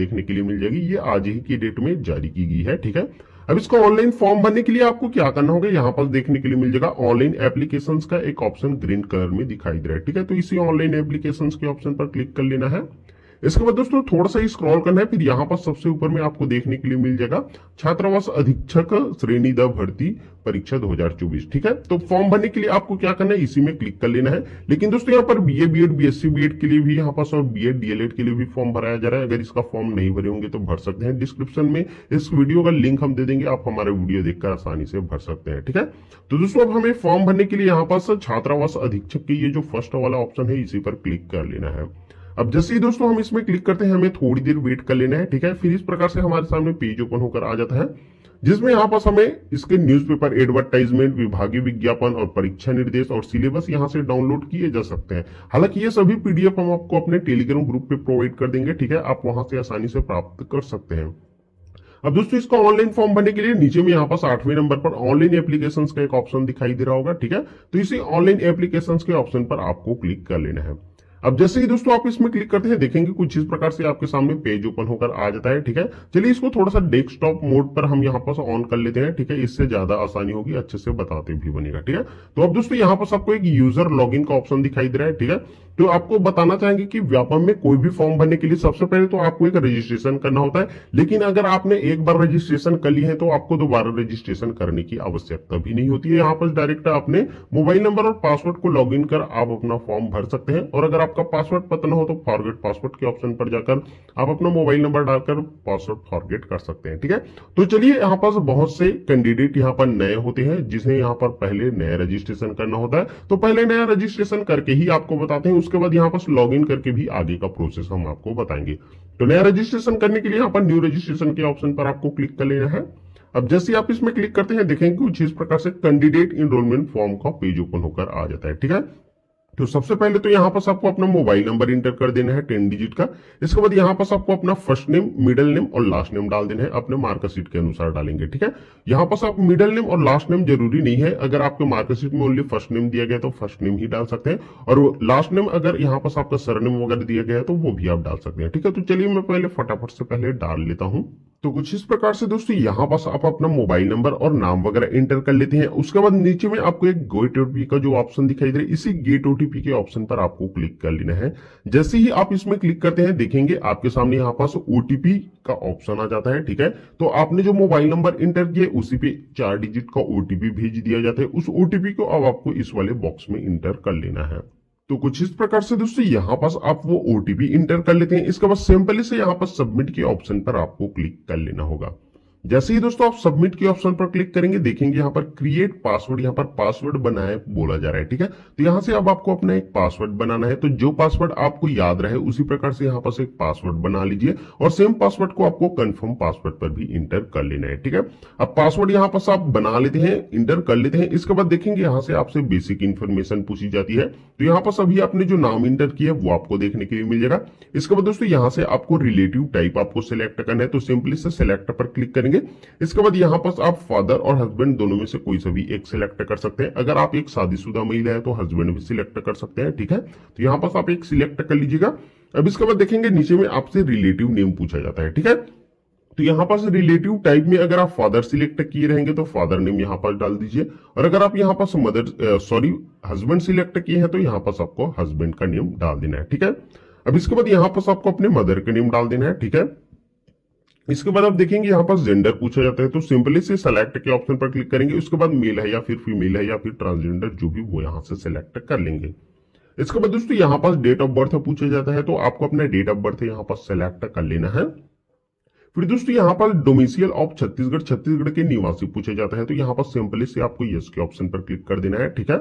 देखने के लिए मिल जाएगी। ये आज ही की डेट में जारी की गई है, ठीक है। अब इसको ऑनलाइन फॉर्म भरने के लिए आपको क्या करना होगा, यहाँ पर देखने के लिए मिल जाएगा ऑनलाइन एप्लीकेशंस का एक ऑप्शन ग्रीन कलर में दिखाई दे रहा है, ठीक है। तो इसी ऑनलाइन एप्लीकेशंस के ऑप्शन पर क्लिक कर लेना है। इसके बाद दोस्तों थोड़ा सा स्क्रॉल करना है, फिर यहाँ पर सबसे ऊपर में आपको देखने के लिए मिल जाएगा छात्रावास अधीक्षक श्रेणी द भर्ती परीक्षा 2024, ठीक है। तो फॉर्म भरने के लिए आपको क्या करना है, इसी में क्लिक कर लेना है। लेकिन दोस्तों यहाँ पर बीए बीएड बीएससी बीएड के लिए भी यहाँ पर और बीएड डीएलएड के लिए भी फॉर्म भराया जा रहा है। अगर इसका फॉर्म नहीं भरे होंगे तो भर सकते हैं। डिस्क्रिप्शन में इस वीडियो का लिंक हम दे देंगे, आप हमारे वीडियो देखकर आसानी से भर सकते हैं, ठीक है। तो दोस्तों अब हमें फॉर्म भरने के लिए यहाँ पर छात्रावास अधीक्षक की ये जो फर्स्ट वाला ऑप्शन है इसी पर क्लिक कर लेना है। अब जैसे ही दोस्तों हम इसमें क्लिक करते हैं हमें थोड़ी देर वेट कर लेना है, ठीक है। फिर इस प्रकार से हमारे सामने पेज ओपन होकर आ जाता है, जिसमें यहाँ पास हमें इसके न्यूज़पेपर एडवर्टाइजमेंट, विभागीय विज्ञापन और परीक्षा निर्देश और सिलेबस यहाँ से डाउनलोड किए जा सकते हैं। हालांकि ये सभी पीडीएफ हम आपको अपने टेलीग्राम ग्रुप पे प्रोवाइड कर देंगे, ठीक है। आप वहां से आसानी से प्राप्त कर सकते हैं। अब दोस्तों इसका ऑनलाइन फॉर्म भरने के लिए नीचे में यहाँ पास 8वें नंबर पर ऑनलाइन एप्लीकेशंस का एक ऑप्शन दिखाई दे रहा होगा, ठीक है। तो इसी ऑनलाइन एप्लीकेशंस के ऑप्शन पर आपको क्लिक कर लेना है। अब जैसे ही दोस्तों आप इसमें क्लिक करते हैं देखेंगे कुछ इस प्रकार से आपके सामने पेज ओपन होकर आ जाता है, ठीक है। चलिए इसको थोड़ा सा डेस्कटॉप मोड पर हम यहाँ पर ऑन कर लेते हैं, ठीक है। इससे ज्यादा आसानी होगी, अच्छे से बताते भी बनेगा, ठीक है। तो अब दोस्तों यहाँ पर आपको एक यूजर लॉगिन का ऑप्शन दिखाई दे रहा है, ठीक है। तो आपको बताना चाहेंगे कि व्यापम में कोई भी फॉर्म भरने के लिए सबसे पहले तो आपको एक रजिस्ट्रेशन करना होता है। लेकिन अगर आपने एक बार रजिस्ट्रेशन कर ली है तो आपको दोबारा रजिस्ट्रेशन करने की आवश्यकता भी नहीं होती है। यहाँ पर डायरेक्ट अपने मोबाइल नंबर और पासवर्ड को लॉग इन कर आप अपना फॉर्म भर सकते हैं। और अगर आपका पासवर्ड पता न हो तो फॉरगेट पासवर्ड के ऑप्शन पर जाकर आप अपना मोबाइल नंबर डालकर पासवर्ड फॉरगेट कर सकते हैं, ठीक है। तो चलिए यहाँ पर बहुत से कैंडिडेट यहाँ पर नए होते हैं जिन्हें यहाँ पर पहले नया रजिस्ट्रेशन करना होता है। तो पहले नया रजिस्ट्रेशन करके ही आपको बताते हैं, उसके बाद यहाँ पर लॉग इन करके भी आगे का प्रोसेस हम आपको बताएंगे। तो नया रजिस्ट्रेशन करने के लिए यहाँ पर न्यू रजिस्ट्रेशन के ऑप्शन पर आपको क्लिक कर लेना है। अब जैसे आप इसमें क्लिक करते हैं देखेंगे कुछ इस प्रकार से कैंडिडेट इनरोलमेंट फॉर्म का पेज ओपन होकर आ जाता है, ठीक है। तो सबसे पहले तो यहाँ पर आपको अपना मोबाइल नंबर इंटर कर देना है 10 डिजिट का। इसके बाद यहाँ पर आपको अपना फर्स्ट नेम, मिडिल नेम और लास्ट नेम डाल देना है, अपने मार्कशीट के अनुसार डालेंगे, ठीक है। यहाँ पर आप मिडिल नेम और लास्ट नेम जरूरी नहीं है, अगर आपके मार्कशीट में ओनली फर्स्ट नेम दिया गया तो फर्स्ट नेम ही डाल सकते हैं। और लास्ट नेम अगर यहाँ पर आपका सरनेम वगैरह दिया गया है तो वो भी आप डाल सकते हैं, ठीक है। तो चलिए मैं पहले फटाफट से पहले डाल लेता हूँ। तो कुछ इस प्रकार से दोस्तों यहाँ पास आप अपना मोबाइल नंबर और नाम वगैरह एंटर कर लेते हैं। उसके बाद नीचे में आपको एक गेट ओटीपी का जो ऑप्शन दिखाई दे रहा है, इसी गेट ओटीपी के ऑप्शन पर आपको क्लिक कर लेना है। जैसे ही आप इसमें क्लिक करते हैं देखेंगे आपके सामने यहाँ पास ओटीपी का ऑप्शन आ जाता है, ठीक है। तो आपने जो मोबाइल नंबर एंटर किया उसी पे 4 डिजिट का ओटीपी भेज दिया जाता है। उस ओटीपी को अब आपको इस वाले बॉक्स में इंटर कर लेना है। तो कुछ इस प्रकार से दोस्तों यहाँ पास आप वो ओटीपी इंटर कर लेते हैं। इसके बाद सिंपली से यहाँ पर सबमिट के ऑप्शन पर आपको क्लिक कर लेना होगा। जैसे ही दोस्तों आप सबमिट के ऑप्शन पर क्लिक करेंगे देखेंगे यहाँ पर क्रिएट पासवर्ड, यहाँ पर पासवर्ड बनाए बोला जा रहा है, ठीक है। तो यहाँ से अब आपको अपना एक पासवर्ड बनाना है। तो जो पासवर्ड आपको याद रहे उसी प्रकार से यहाँ पर एक पासवर्ड बना लीजिए और सेम पासवर्ड को आपको कंफर्म पासवर्ड पर भी इंटर कर लेना है, ठीक है। अब पासवर्ड यहाँ पर आप बना लेते हैं, इंटर कर लेते हैं। इसके बाद देखेंगे यहाँ से आपसे बेसिक इन्फॉर्मेशन पूछी जाती है। तो यहाँ पर अभी आपने जो नाम इंटर किया वो आपको देखने के लिए मिल जाएगा। इसके बाद दोस्तों यहाँ से आपको रिलेटिव टाइप आपको सिलेक्ट करना है, तो सिंपली से सिलेक्ट पर क्लिक करेंगे। इसके बाद यहाँ पर आप फादर और हस्बैंड दोनों में से कोई सा भी एक सिलेक्ट कर सकते हैं। अगर आप एक शादीशुदा महिला है तो हस्बैंड भी सिलेक्ट कर सकते हैं, ठीक है। तो यहाँ पर आप एक सिलेक्ट कर लीजिएगा। अब इसके बाद देखेंगे नीचे में आपसे रिलेटिव नेम पूछा जाता है, ठीक है। तो यहाँ पास रिलेटिव टाइप में अगर आप फादर सिलेक्ट किए रहेंगे तो फादर नेम यहाँ पर डाल दीजिए। और अगर आप यहाँ पास हस्बैंड सिलेक्ट किए हैं तो यहाँ पास आपको हस्बैंड का नेम डाल देना है, ठीक है। अब इसके बाद यहाँ पास आपको अपने मदर का नेम डाल देना है, ठीक है। इसके बाद आप देखेंगे यहाँ पास जेंडर पूछा जाता है, तो सिंपली से सेलेक्ट के ऑप्शन पर क्लिक करेंगे। उसके बाद मेल है या फिर फीमेल है या फिर ट्रांसजेंडर जो भी वो यहाँ से सिलेक्ट कर लेंगे। इसके बाद दोस्तों यहाँ पास डेट ऑफ बर्थ पूछा जाता है, तो आपको अपना डेट ऑफ बर्थ यहाँ पास सेलेक्ट कर लेना है। फिर दोस्तों यहाँ पर डोमिसाइल ऑफ छत्तीसगढ़, छत्तीसगढ़ के निवासी पूछा जाता है, तो यहाँ पर सिंपली से आपको यस के ऑप्शन पर क्लिक कर देना है, ठीक है।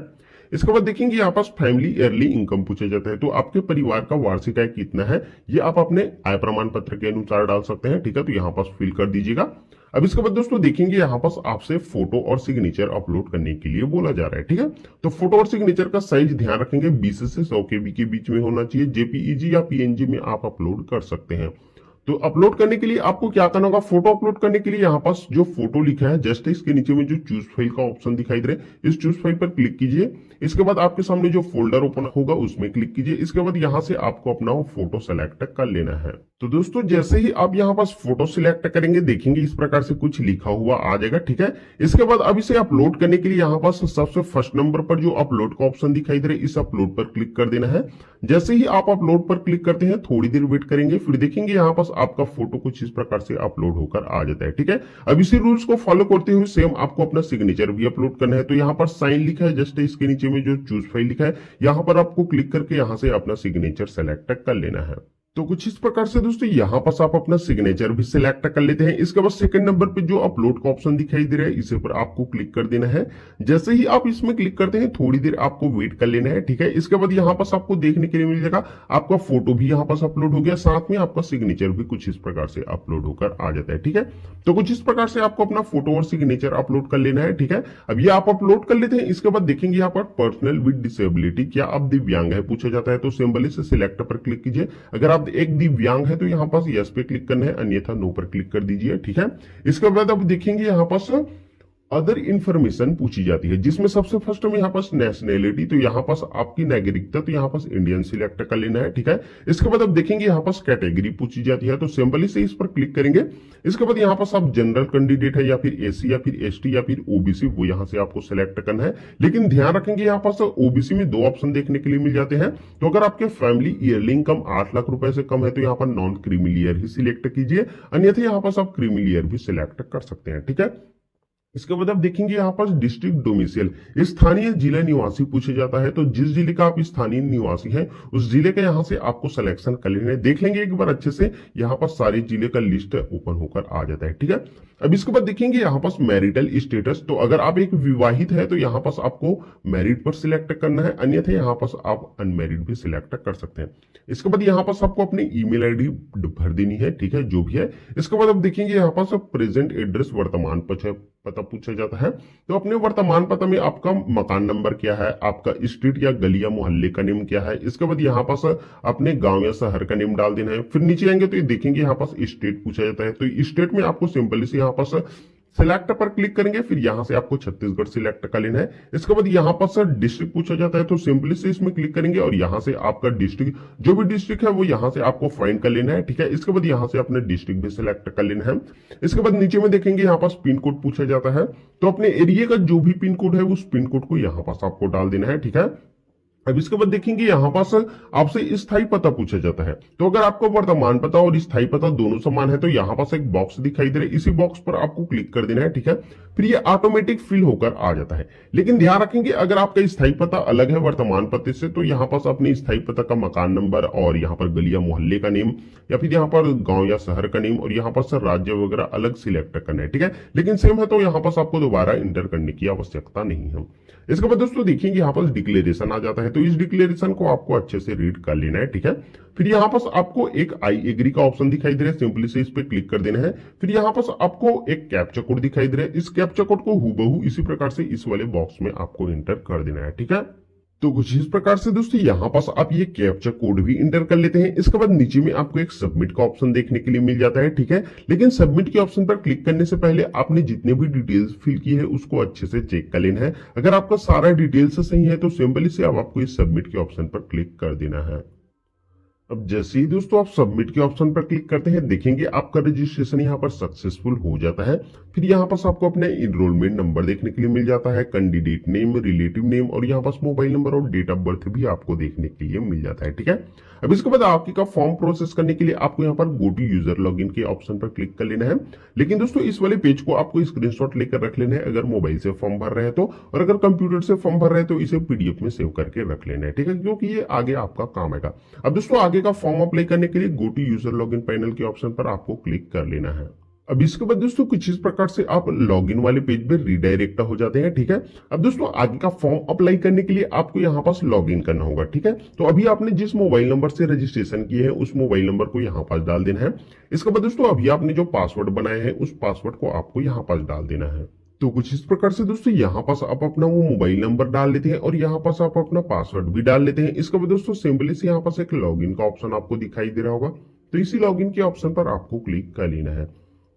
इसके बाद देखेंगे यहाँ पास फैमिली ईयरली इनकम पूछा जाता है, तो आपके परिवार का वार्षिक आय कितना है ये आप अपने आय प्रमाण पत्र के अनुसार डाल सकते हैं, ठीक है। तो यहाँ पास फिल कर दीजिएगा। अब इसके बाद दोस्तों देखेंगे यहाँ पास आपसे फोटो और सिग्नेचर अपलोड करने के लिए बोला जा रहा है, ठीक है। तो फोटो और सिग्नेचर का साइज ध्यान रखेंगे 20 से 100 KB के बीच में होना चाहिए। जेपीईजी या पीएनजी में आप अपलोड कर सकते हैं। तो अपलोड करने के लिए आपको क्या करना होगा, फोटो अपलोड करने के लिए यहाँ पास जो फोटो लिखा है जस्ट इसके नीचे में जो चूज फाइल का ऑप्शन दिखाई दे रहा है, इस चूज फाइल पर क्लिक कीजिए। इसके बाद आपके सामने जो फोल्डर ओपन होगा उसमें क्लिक कीजिए। इसके बाद यहाँ से आपको अपना वो फोटो सेलेक्ट कर लेना है। तो दोस्तों जैसे ही आप यहाँ पास फोटो सिलेक्ट करेंगे देखेंगे इस प्रकार से कुछ लिखा हुआ आ जाएगा, ठीक है। इसके बाद अब इसे अपलोड करने के लिए यहाँ पास सबसे फर्स्ट नंबर पर जो अपलोड का ऑप्शन दिखाई दे रहा है, इस अपलोड पर क्लिक कर देना है। जैसे ही आप अपलोड पर क्लिक करते हैं थोड़ी देर वेट करेंगे, फिर देखेंगे यहाँ पास आपका फोटो कुछ इस प्रकार से अपलोड होकर आ जाता है, ठीक है। अब इसी रूल्स को फॉलो करते हुए सेम आपको अपना सिग्नेचर भी अपलोड करना है। तो यहाँ पर साइन लिखा है, जस्ट इसके नीचे में जो चूज फाइल लिखा है यहाँ पर आपको क्लिक करके यहाँ से अपना सिग्नेचर सेलेक्ट कर लेना है। तो कुछ इस प्रकार से दोस्तों यहाँ पर आप अपना सिग्नेचर भी सिलेक्ट कर लेते हैं। इसके बाद सेकंड नंबर पे जो अपलोड का ऑप्शन दिखाई दे रहा है इसे पर आपको क्लिक कर देना है। जैसे ही आप इसमें क्लिक करते हैं थोड़ी देर आपको वेट कर लेना है, ठीक है। इसके बाद यहाँ पर आपको देखने के लिए मिल जाएगा आपका फोटो भी यहाँ पर अपलोड हो गया, साथ में आपका सिग्नेचर भी कुछ इस प्रकार से अपलोड होकर आ जाता है, ठीक है। तो कुछ इस प्रकार से आपको अपना फोटो और सिग्नेचर अपलोड कर लेना है, ठीक है। अब ये आप अपलोड कर लेते हैं। इसके बाद देखेंगे यहाँ पर पर्सनल विद डिसेबिलिटी, क्या आप दिव्यांग है पूछा जाता है, तो सिंबल से सिलेक्ट पर क्लिक कीजिए। अगर आप एक दिव्यांग है तो यहाँ पास यस पे क्लिक करना है, अन्यथा नो पर क्लिक कर दीजिए, ठीक है। इसके बाद अब देखेंगे यहाँ पास अदर इंफॉर्मेशन पूछी जाती है, जिसमें सबसे फर्स्ट में यहाँ पास नेशनैलिटी, तो यहाँ पास आपकी नागरिकता, तो यहाँ पास इंडियन सिलेक्ट कर लेना है, ठीक है। इसके बाद अब देखेंगे यहाँ पास कैटेगरी पूछी जाती है, तो सिंपली से इस पर क्लिक करेंगे। इसके बाद यहाँ पास आप जनरल कैंडिडेट है या फिर एसी या फिर एसटी या फिर ओबीसी, वो यहाँ से आपको सिलेक्ट करना है। लेकिन ध्यान रखेंगे यहाँ पास ओबीसी में दो ऑप्शन देखने के लिए मिल जाते हैं। तो अगर आपके फैमिली ईयरली इनकम 8 लाख रुपए से कम है तो यहाँ पर नॉन क्रीमिलियर ही सिलेक्ट कीजिए, अन्यथा यहाँ पास आप क्रीमिलियर भी सिलेक्ट कर सकते हैं, ठीक है। इसके बाद आप देखेंगे यहाँ पर डिस्ट्रिक्ट डोमिसाइल, स्थानीय जिला निवासी पूछा जाता है। तो जिस जिले का आप स्थानीय निवासी हैं उस जिले का यहाँ से आपको सिलेक्शन कर लेना है। देख लेंगे एक बार अच्छे से, यहाँ पर सारे जिले का लिस्ट ओपन होकर आ जाता है, ठीक है। अब इसके बाद देखेंगे यहाँ पास मैरिटल स्टेटस, तो अगर आप एक विवाहित है तो यहाँ पास आपको मैरिड पर सिलेक्ट करना है, अन्यथा यहाँ पास आप अनमैरिड भी सिलेक्ट कर सकते हैं। इसके बाद यहाँ पास आपको अपनी ईमेल आईडी भर देनी है, ठीक है, जो भी है। इसके बाद अब देखेंगे यहाँ पास प्रेजेंट एड्रेस, वर्तमान पता पूछा जाता है। तो अपने वर्तमान पता में आपका मकान नंबर क्या है, आपका स्ट्रीट या गली या मोहल्ले का नेम क्या है। इसके बाद यहाँ पास अपने गांव या शहर का नेम डाल देना है। फिर नीचे आएंगे तो ये देखेंगे यहाँ पास स्टेट पूछा जाता है, तो स्टेट में आपको सिंपली से यहाँ पास सिलेक्ट पर क्लिक करेंगे, फिर यहां से आपको छत्तीसगढ़ सिलेक्ट कर लेना है। इसके बाद यहां पर सर डिस्ट्रिक्ट पूछा जाता है, तो सिंपली से इसमें क्लिक करेंगे और यहां से आपका डिस्ट्रिक्ट, जो भी डिस्ट्रिक्ट है वो यहां से आपको फाइंड कर लेना है, ठीक है। इसके बाद यहां से अपने डिस्ट्रिक्ट भी सिलेक्ट कर लेना है। इसके बाद नीचे में देखेंगे यहाँ पास पिन कोड पूछा जाता है, तो अपने एरिया का जो भी पिन कोड है उस पिन कोड को यहाँ पास आपको डाल देना है, ठीक है। अब इसके बाद देखेंगे यहाँ पास आपसे स्थायी पता पूछा जाता है, तो अगर आपको वर्तमान पता और स्थायी पता दोनों समान है तो यहाँ पास एक बॉक्स दिखाई दे रहा है, इसी बॉक्स पर आपको क्लिक कर देना है, ठीक है। फिर ये ऑटोमेटिक फिल होकर आ जाता है। लेकिन ध्यान रखेंगे अगर आपका स्थायी पता अलग है वर्तमान पते से, तो यहाँ पास अपने स्थायी पता का मकान नंबर और यहाँ पर गली या मोहल्ले का नेम या फिर यहाँ पर गांव या शहर का नेम और यहाँ पर राज्य वगैरह अलग सिलेक्ट करना है, ठीक है। लेकिन सेम है तो यहाँ पास आपको दोबारा इंटर करने की आवश्यकता नहीं है। इसके बाद दोस्तों देखेंगे यहाँ पास डिक्लेरेशन आ जाता है, तो इस डिक्लेरेशन को आपको अच्छे से रीड कर लेना है, ठीक है। फिर यहाँ पास आपको एक आई एग्री का ऑप्शन दिखाई दे रहा है, सिंपली से इस पे क्लिक कर देना है। फिर यहाँ पास आपको एक कैप्चा कोड दिखाई दे रहा है, इस कैप्चा कोड को हूबहू इसी प्रकार से इस वाले बॉक्स में आपको एंटर कर देना है, ठीक है। तो कुछ इस प्रकार से दोस्तों यहाँ पास आप ये कैप्चा कोड भी इंटर कर लेते हैं। इसके बाद नीचे में आपको एक सबमिट का ऑप्शन देखने के लिए मिल जाता है, ठीक है। लेकिन सबमिट के ऑप्शन पर क्लिक करने से पहले आपने जितने भी डिटेल्स फिल की है उसको अच्छे से चेक कर लेना है। अगर आपका सारा डिटेल्स सही है तो सिंपली से अब आपको इस सबमिट के ऑप्शन पर क्लिक कर देना है। अब जैसे ही दोस्तों आप सबमिट के ऑप्शन पर क्लिक करते हैं देखेंगे आपका रजिस्ट्रेशन यहाँ पर सक्सेसफुल हो जाता है। फिर यहाँ पास आपको अपना इनरोलमेंट नंबर देखने के लिए मिल जाता है, कैंडिडेट नेम, रिलेटिव नेम और यहाँ पास मोबाइल नंबर और डेट ऑफ बर्थ भी आपको देखने के लिए मिल जाता है, ठीक है। अब इसके बाद आपकी का फॉर्म प्रोसेस करने के लिए आपको यहाँ पर गो टू यूजर लॉगिन के ऑप्शन पर क्लिक कर लेना है। लेकिन दोस्तों इस वाले पेज को आपको स्क्रीनशॉट लेकर रख लेना है अगर मोबाइल से फॉर्म भर रहे हैं तो, और अगर कंप्यूटर से फॉर्म भर रहे हैं तो इसे पीडीएफ में सेव करके रख लेना है, ठीक है, क्योंकि ये आगे आपका काम आएगा। अब दोस्तों आगे का फॉर्म अप्लाई करने के लिए go to user login panel के ऑप्शन पर आपको क्लिक कर लेना है। अब इसके बाद दोस्तों कुछ इस प्रकार से आप लॉगिन वाले पेज पे रिडायरेक्ट हो जाते हैं, ठीक है। अब दोस्तों आगे का फॉर्म अप्लाई करने के लिए आपको यहाँ पास लॉगिन करना होगा, ठीक है। तो अभी आपने जिस मोबाइल नंबर से रजिस्ट्रेशन किए है उस मोबाइल नंबर को यहाँ पास डाल देना है। इसके बाद दोस्तों अभी आपने जो पासवर्ड बनाया है उस पासवर्ड को आपको यहाँ पास डाल देना है। तो कुछ इस प्रकार से दोस्तों यहाँ पास आप अपना वो मोबाइल नंबर डाल लेते हैं और यहाँ पास आप अपना पासवर्ड भी डाल लेते हैं। इसके बाद दोस्तों सिंपली से यहाँ पास एक लॉगिन का ऑप्शन आपको दिखाई दे रहा होगा, तो इसी लॉगिन के ऑप्शन पर आपको क्लिक कर लेना है।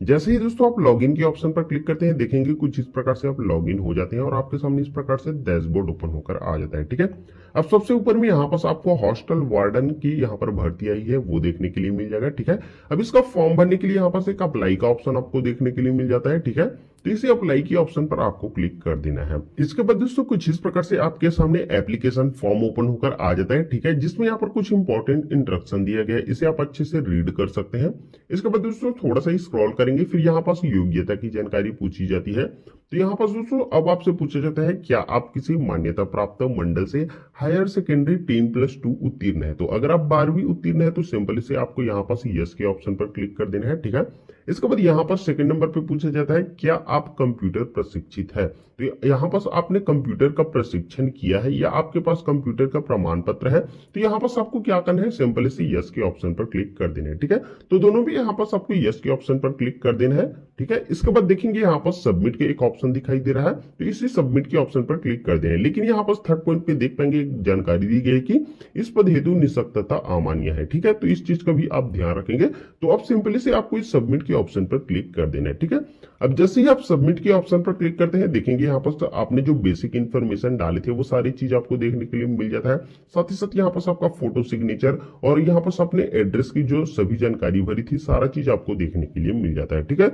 जैसे ही दोस्तों आप लॉगिन के ऑप्शन पर क्लिक करते हैं, देखेंगे कुछ इस प्रकार से आप लॉगिन हो जाते हैं और आपके सामने इस प्रकार से डैशबोर्ड ओपन होकर आ जाता है। ठीक है, अब सबसे ऊपर में यहाँ पर आपको हॉस्टल वार्डन की यहाँ पर भर्ती आई है वो देखने के लिए मिल जाएगा। ठीक है, अब इसका फॉर्म भरने के लिए यहाँ पर एक अप्लाई का ऑप्शन आपको देखने के लिए मिल जाता है। ठीक है, तो इसी अप्लाई के ऑप्शन पर आपको क्लिक कर देना है। इसके बाद दोस्तों कुछ इस प्रकार से आपके सामने एप्लीकेशन फॉर्म ओपन होकर आ जाता है। ठीक है, जिसमें यहाँ पर कुछ इंपॉर्टेंट इंस्ट्रक्शन दिया गया है, इसे आप अच्छे से रीड कर सकते हैं। इसके बाद दोस्तों थोड़ा सा ही स्क्रॉल करेंगे, फिर यहाँ पास योग्यता की जानकारी पूछी जाती है। तो यहाँ पर दोस्तों अब आपसे पूछा जाता है क्या आप किसी मान्यता प्राप्त मंडल से हायर सेकेंडरी 10+2 उत्तीर्ण है। तो अगर आप 12वीं उत्तीर्ण है तो सिंपली से आपको यहाँ पास यस के ऑप्शन पर क्लिक कर देना है। ठीक है, इसके बाद यहाँ पर सेकंड नंबर पे पूछा जाता है क्या आप कंप्यूटर प्रशिक्षित है। तो यहाँ पास आपने कंप्यूटर का प्रशिक्षण किया है या आपके पास कंप्यूटर का प्रमाण पत्र है। तो यहाँ पास आपको क्या करना है, सिंपली से यस के ऑप्शन पर क्लिक कर देना है। ठीक है, तो दोनों भी यहाँ पास आपको यस के ऑप्शन पर क्लिक कर देना है। ठीक है, इसके बाद देखेंगे यहाँ पर सबमिट के एक ऑप्शन दिखाई दे रहा है, तो इसी सबमिट के ऑप्शन पर क्लिक कर देना है। लेकिन यहाँ पर थर्ड पॉइंट पे देख पाएंगे एक जानकारी दी गई है कि इस पद हेतु निःशक्तता अमान्य है। ठीक है, तो इस चीज का भी आप ध्यान रखेंगे। तो अब सिंपली से आपको इस सबमिट के ऑप्शन पर क्लिक कर देना है। ठीक है, अब जैसे ही आप सबमिट के ऑप्शन पर क्लिक करते हैं, देखेंगे यहाँ पर तो आपने जो बेसिक इन्फॉर्मेशन डाले थे वो सारी चीज आपको देखने के लिए मिल जाता है। साथ ही साथ यहाँ पर आपका फोटो सिग्नेचर और यहाँ पर अपने एड्रेस की जो सभी जानकारी भरी थी सारा चीज आपको देखने के लिए मिल जाता है। ठीक है,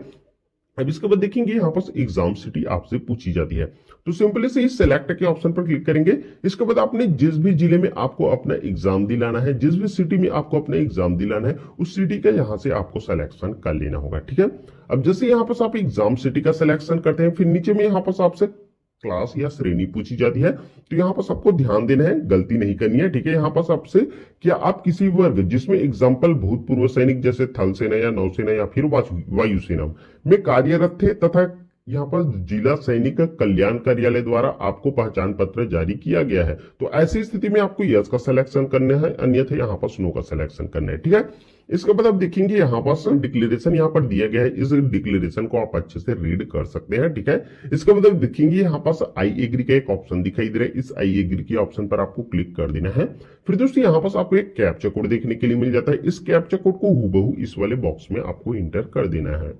अब इसके बाद देखेंगे यहाँ पर एग्जाम सिटी आपसे पूछी जाती है। तो सिंपली से इस सेलेक्ट के ऑप्शन पर क्लिक करेंगे। इसके बाद आपने जिस भी जिले में आपको अपना एग्जाम दिलाना है, जिस भी सिटी में आपको अपना एग्जाम दिलाना है, उस सिटी का यहाँ से आपको सिलेक्शन कर लेना होगा। ठीक है, अब जैसे यहाँ पर आप एग्जाम सिटी का सिलेक्शन करते हैं, फिर नीचे में यहाँ पर आपसे क्लास या श्रेणी पूछी जाती है। तो यहाँ पर सबको ध्यान देना है, गलती नहीं करनी है। ठीक है, यहाँ पर आपसे क्या आप किसी वर्ग जिसमें एग्जाम्पल भूतपूर्व सैनिक जैसे थल सेना या नौसेना या फिर वायुसेना में कार्यरत थे तथा यहाँ पर जिला सैनिक कल्याण कार्यालय द्वारा आपको पहचान पत्र जारी किया गया है, तो ऐसी स्थिति में आपको यस का सिलेक्शन करना है, अन्यथा यहाँ पर नो का सिलेक्शन करना है। ठीक है, इसके बाद आप देखेंगे यहाँ पर डिक्लेरेशन यहाँ पर दिया गया है, इस डिक्लेरेशन को आप अच्छे से रीड कर सकते हैं। ठीक है, इसके बाद आप देखेंगे यहाँ पास आई एग्री का एक ऑप्शन दिखाई दे रहा है, इस आई एग्री के ऑप्शन पर आपको क्लिक कर देना है। फिर दोस्तों यहाँ पास आपको एक कैप्चा कोड देखने के लिए मिल जाता है, इस कैप्चा कोड को हूबहू इस वाले बॉक्स में आपको इंटर कर देना है।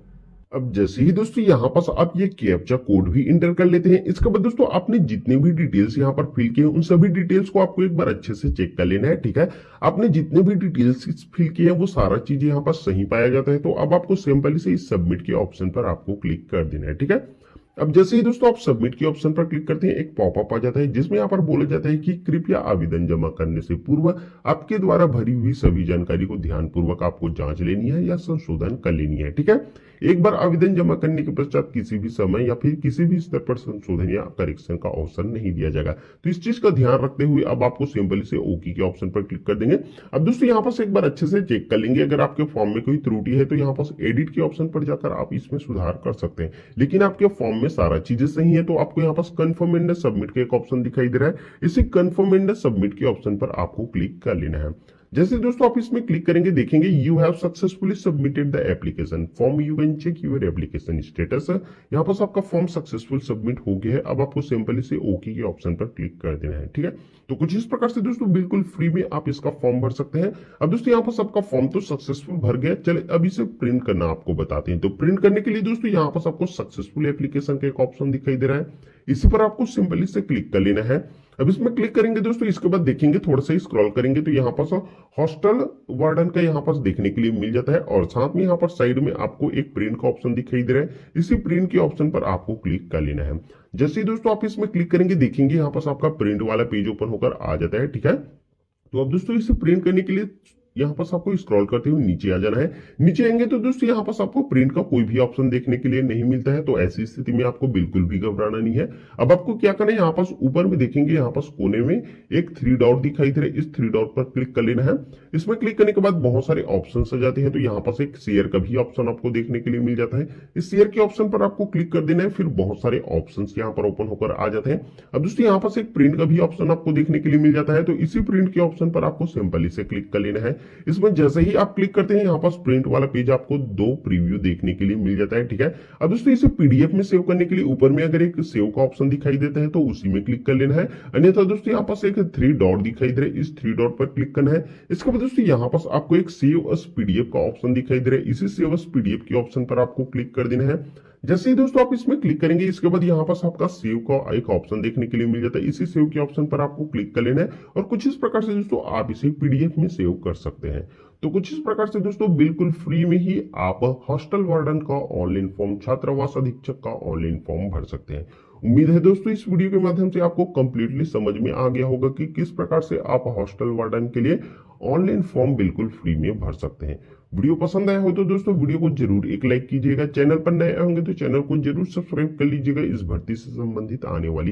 अब जैसे ही दोस्तों यहाँ पास आप ये कैप्चा कोड भी इंटर कर लेते हैं, इसके बाद दोस्तों आपने जितने भी डिटेल्स यहाँ पर फिल किए उन सभी डिटेल्स को आपको एक बार अच्छे से चेक कर लेना है। ठीक है, आपने जितने भी डिटेल्स फिल किए हैं वो सारा चीज यहाँ पर सही पाया जाता है। तो अब आपको सिंपली से इस सबमिट के ऑप्शन पर आपको क्लिक कर देना है। ठीक है, अब जैसे ही दोस्तों आप सबमिट के ऑप्शन पर क्लिक करते हैं, एक पॉपअप आ जाता है जिसमें यहाँ पर बोला जाता है कि कृपया आवेदन जमा करने से पूर्व आपके द्वारा भरी हुई सभी जानकारी को ध्यानपूर्वक आपको जांच लेनी है या संशोधन कर लेनी है। ठीक है, एक बार आवेदन जमा करने के पश्चात किसी भी समय या फिर किसी भी स्तर पर संशोधन या करेक्शन का अवसर नहीं दिया जाएगा। तो इस चीज का ध्यान रखते हुए अब आपको सिंपली से ओके के ऑप्शन पर क्लिक कर देंगे। अब दोस्तों यहाँ पर एक बार अच्छे से चेक कर लेंगे, अगर आपके फॉर्म में कोई त्रुटि है तो यहाँ पर एडिट के ऑप्शन पर जाकर आप इसमें सुधार कर सकते हैं। लेकिन आपके फॉर्म में सारा चीजें सही है तो आपको यहाँ पर कंफर्म एंड सबमिट का एक ऑप्शन दिखाई दे रहा है, इसी कंफर्म एंड सबमिट के ऑप्शन पर आपको क्लिक कर लेना है। जैसे दोस्तों आप इसमें क्लिक करेंगे, देखेंगे you have successfully submitted the application form, you can check your application status. यहाँ पर आपका फॉर्म सक्सेसफुल सबमिट हो गया है। अब आपको सिंपली से ओके के ऑप्शन पर क्लिक कर देना है। ठीक है, तो कुछ इस प्रकार से दोस्तों बिल्कुल फ्री में आप इसका फॉर्म भर सकते हैं। अब दोस्तों यहाँ पर सबका फॉर्म तो सक्सेसफुल भर गया, चले अब इसे प्रिंट करना आपको बताते हैं। तो प्रिंट करने के लिए दोस्तों यहाँ पर आपको सक्सेसफुल एप्लीकेशन का एक ऑप्शन दिखाई दे रहा है, इसी पर आपको सिंपली से क्लिक कर लेना है। अब इसमें क्लिक करेंगे दोस्तों, इसके बाद देखेंगे थोड़ा सा स्क्रॉल करेंगे तो यहाँ पर हॉस्टल वार्डन का यहाँ पर देखने के लिए मिल जाता है और साथ में यहाँ पर साइड में आपको एक प्रिंट का ऑप्शन दिखाई दे रहा है, इसी प्रिंट के ऑप्शन पर आपको क्लिक कर लेना है। जैसे ही दोस्तों आप इसमें क्लिक करेंगे, देखेंगे यहाँ पर आपका प्रिंट वाला पेज ओपन होकर आ जाता है। ठीक है, तो अब दोस्तों इसे प्रिंट करने के लिए यहाँ पर आपको स्क्रॉल करते हुए नीचे आ जाना है। नीचे आएंगे तो दोस्तों यहाँ पर आपको प्रिंट का कोई भी ऑप्शन देखने के लिए नहीं मिलता है, तो ऐसी स्थिति में आपको बिल्कुल भी घबराना नहीं है। अब आपको क्या करना है, यहाँ पर ऊपर में देखेंगे यहाँ पर कोने में एक 3 डॉट दिखाई दे रहा है, इस 3 डॉट पर क्लिक कर लेना है। इसमें क्लिक करने के बाद बहुत सारे ऑप्शन आ जाते हैं, तो यहाँ पर एक शेयर का भी ऑप्शन आपको देखने के लिए मिल जाता है, इस शेयर के ऑप्शन पर आपको क्लिक कर देना है। फिर बहुत सारे ऑप्शन यहाँ पर ओपन होकर आ जाते हैं। अब दोस्तों यहाँ पर एक प्रिंट का भी ऑप्शन आपको देखने के लिए मिल जाता है, तो इसी प्रिंट के ऑप्शन पर आपको सिंपली से क्लिक कर लेना है। इसमें जैसे ही आप क्लिक करते हैं यहाँ पास प्रिंट वाला पेज आपको 2 प्रीव्यू देखने के लिए मिल जाता है, ठीक है। अब दोस्तों इसे पीडीएफ में सेव करने के लिए ऊपर में अगर एक सेव का ऑप्शन दिखाई देता है तो उसी में क्लिक कर लेना है, अन्यथा दोस्तों यहाँ पास एक 3 डॉट दिखाई दे रहा है, इस 3 डॉट पर क्लिक करना है। इसके बाद दोस्तों यहाँ पास आपको एक सेव अस पीडीएफ का ऑप्शन दिखाई दे रहा है, इसी सेव अस पीडीएफ के ऑप्शन पर आपको क्लिक कर देना है। जैसे ही दोस्तों आप इसमें क्लिक करेंगे इसके बाद यहाँ पास आपका सेव का एक ऑप्शन देखने के लिए मिल जाता है, इसी सेव के ऑप्शन पर आपको क्लिक कर लेना है और कुछ इस प्रकार से दोस्तों आप इसे पीडीएफ में सेव कर सकते हैं। तो कुछ इस प्रकार से दोस्तों बिल्कुल फ्री में ही आप हॉस्टल वार्डन का ऑनलाइन फॉर्म, छात्रावास अधीक्षक का ऑनलाइन फॉर्म भर सकते हैं। उम्मीद है दोस्तों इस वीडियो के माध्यम से आपको कंप्लीटली समझ में आ गया होगा कि किस प्रकार से आप हॉस्टल वार्डन के लिए ऑनलाइन फॉर्म बिल्कुल फ्री में भर सकते हैं। वीडियो पसंद आया हो तो दोस्तों वीडियो को जरूर एक लाइक कीजिएगा, चैनल पर नए होंगे तो चैनल को जरूर सब्सक्राइब कर लीजिएगा इस भर्ती से संबंधित आने वाली